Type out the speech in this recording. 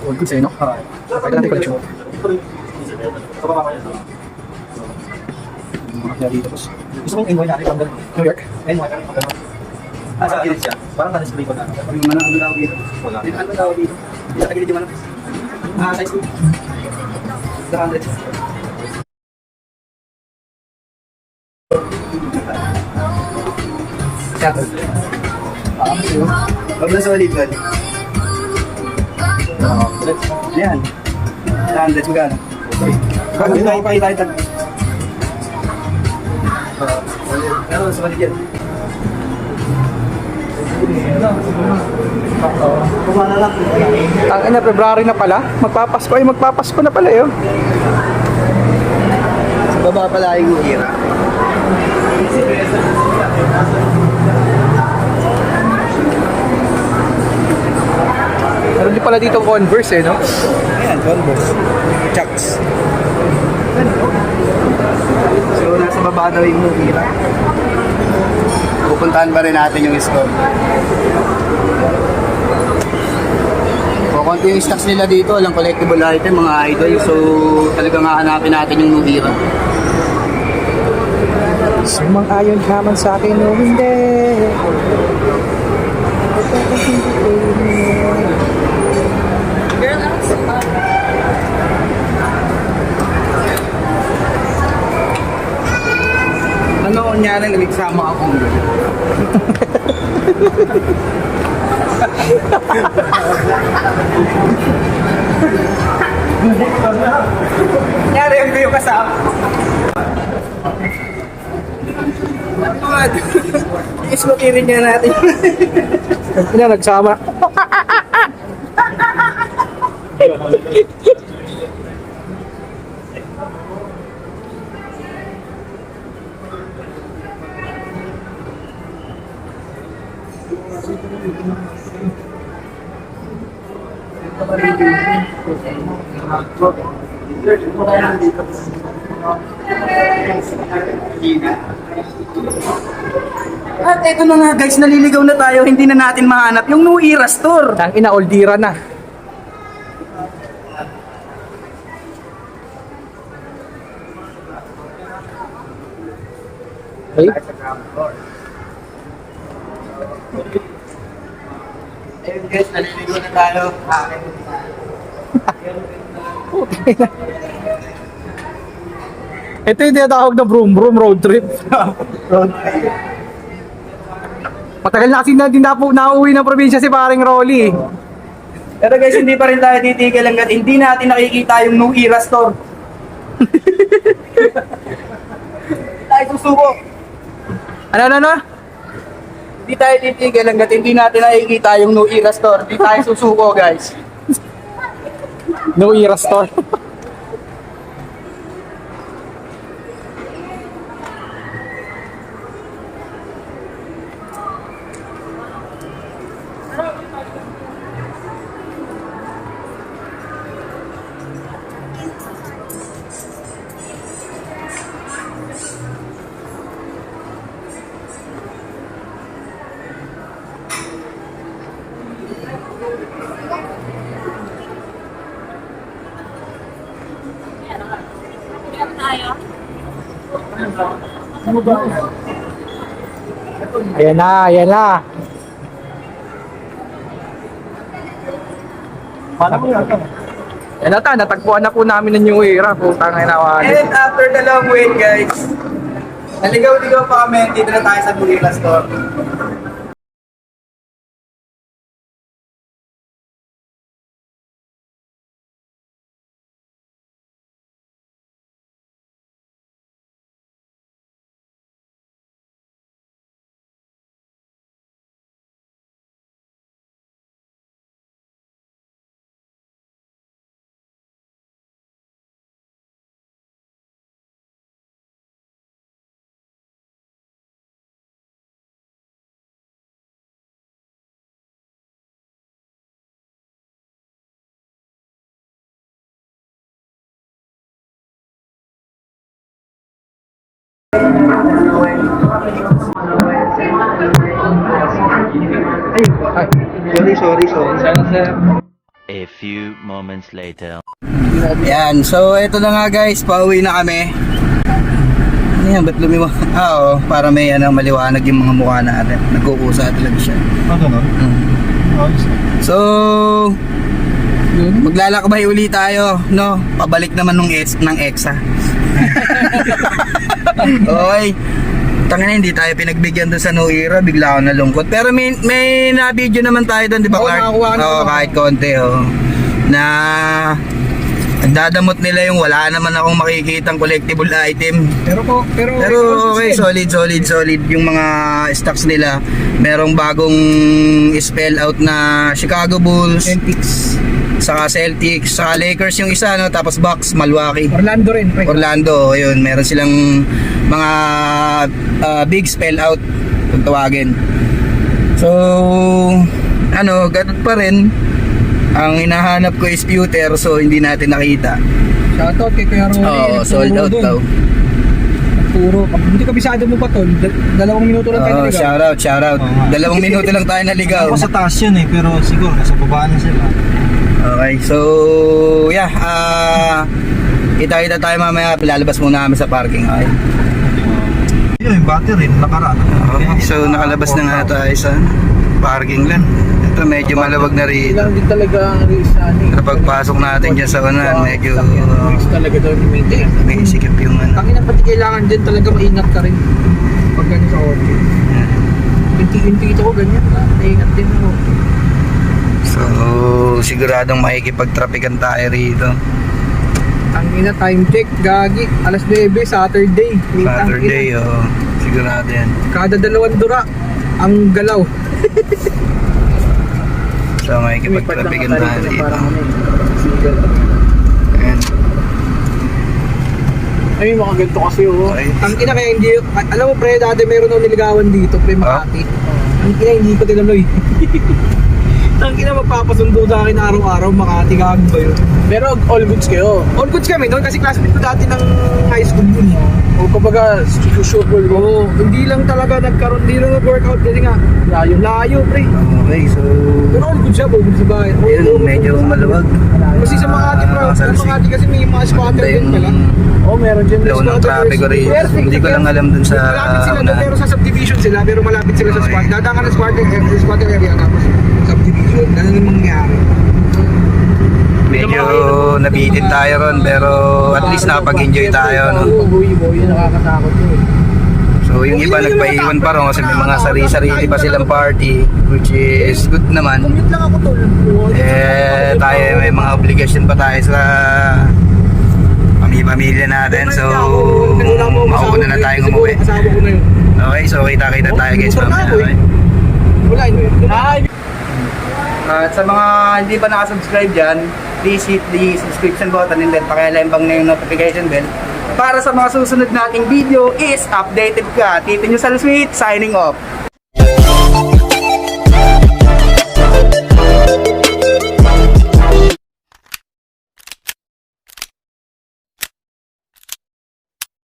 All goods eh, no? Pwede natin collection. Mga kaya dito, boss. Gusto mo yung envoy natin pang New York. envoy natin pang sa gilid siya. Parang na-display ko na. Yung mana, ano tawag dito? Wala. Ano tawag dito? Sa gilid yung ano? Size 2. 100. Shuttle. Huwag na sa maligod. Ayan. 100 magkano? Bakit na ipahita ito? Pero sa maligod. Kumana lang. Ang ina, February na pala. Magpapasko. Ay, magpapasko na pala yun. Sa baba pala yung hira. Meron din pala dito Converse eh, no? Ayan, Converse. Chucks. So, nasa baba daw yung hira. Pupuntahan pa rin natin yung store. Konti yung stocks nila dito, walang collectible item, mga idol. So, talagang hahanapin natin yung Nuhira. Sumang-ayon ka man sa akin o hindi. Ano niya na nagsama akong gano'n? Nyari yung kayo kasama. Ismutirin niya natin. Ina, nagsama. At eto na nga guys, naliligaw na tayo, hindi na natin mahanap yung Nuhira store. Ang ina, oldira na. Okay. Ayun guys, naliligaw na tayo. Ito yung tinatawag na vroom vroom road trip. Matagal na kasi na din na po nauwi ng probinsya si paring Rolly. Pero guys, hindi pa rin tayo titigil hanggat hindi natin nakikita yung Nuhira store. Tayo susuko. Ano? Hindi tayo titigil hanggat hindi natin nakikita yung Nuhira store. Hindi tayo susuko guys. No Era Store. Ayan na. Ayan na ta, natagpuan na po namin ng New Era. Putang ina wala. And after the long wait guys, naligaw-ligaw pa kami, dito na tayo sa Nuhira store. Ay. Sorry. Sana, sir. A few moments later. Yan, so ito na nga guys, pauwi na kami. Ano yan, ba't lumiwa? Oo, para may maliwanag yung mga mukha natin. Nagkukusa talaga siya. Ganun? So, maglalakbay uli tayo, no? Pabalik naman ng EXA. Okay. Tangina, hindi tayo pinagbigyan doon sa New Era, bigla ako nalungkot. Pero may na-video naman tayo doon, di ba, Oo, Clark? nakakuha na. Oo, kahit konti, na nagdadamot nila yung wala naman akong makikitang collectible item. Pero Okay, solid yung mga stocks nila. Merong bagong spell out na Chicago Bulls, Celtics. saka Celtics, saka Lakers yung isa, no? Tapos Bucks, Milwaukee. Orlando rin, pre. Orlando, ayun, meron silang mga big spell out kung tawagin. So, ganun pa rin. Ang hinahanap ko is pewter, so hindi natin nakita. Shoutout kay Kuya Rolly. Oo, sold out daw. Puro. Pag hindi kabisado mo pa tol, 2 minuto lang tayo Oo, naligaw. shoutout. 2 minuto lang tayo naligaw. Ako sa taas yun pero siguro nasa baba na sila. Okay, so yeah, kita-kita tayo mamaya, lalabas muna kami sa parking. Okay. Yun, yung battery, nakaraan. Okay, so nakalabas na nga tayo sa parking lang. Ito medyo malawag na rin. Ilang din talaga ang race na Pero pagpasok natin dyan sa unahan, medyo race talaga daw ni Mente. may sikip yung Tangina pati kailangan din talaga maingat ka rin. Pag ganun sa audio. Yung ito ko ganyan, maingat din ako. So, siguradong makikipag-trapikan tayo rito. Tangina time check, gagi. Alas 9, Saturday. Saturday, sigurado yan. Kada 2 dura, ang galaw. So, makikipag-trapikan tayo dito. Ayan. Ay, mga ganito kasi Okay. Ang ina kaya hindi, alam mo pre, dati meron akong niligawan dito, pre Makati. Ang ina hindi ko tinaloy. Ang ina magpapasundo sa akin araw-araw, Makati, gagawin ba yun? Pero all goods kayo. All goods kami doon kasi classmate ko dati ng high school yun. O kumbaga, sure Oo, hindi lang talaga nagkaroon, hindi lang nag-workout kasi nga, layo pre. Okay, so Pero all goods siya, bubog sa bahay. yun, medyo maluwag. Kasi sa Makati, bro, sa Makati kasi may mga squatter din pala. Oo, meron dyan low ng traffic ko rin. Hindi ko lang alam dun sa malapit sila doon, pero sa subdivision sila, pero malapit sila sa Okay. squat. Dadaan ka ng squatter area, tapos subdivision. Ganun yung mangyayari. medyo nabitin tayo ron, pero at least nakapag-enjoy tayo. No? Boy, nakakatakot yun. So yung iba nagpaiwan pa ron kasi may mga sarili-sarili pa silang party, which is good naman. Commute lang ako tol. Tayo may mga obligation pa tayo sa pamilya natin, so mauna na tayong umuwi. Asawa ko na yun. Okay, so kita-kita tayo guys mamaya. Okay? Wala yun. At sa mga hindi pa nakasubscribe dyan, please hit the subscription button and then pakialembang na yung notification bell. Para sa mga susunod nating video is updated ka. Tito nyo sa Sweet, signing off.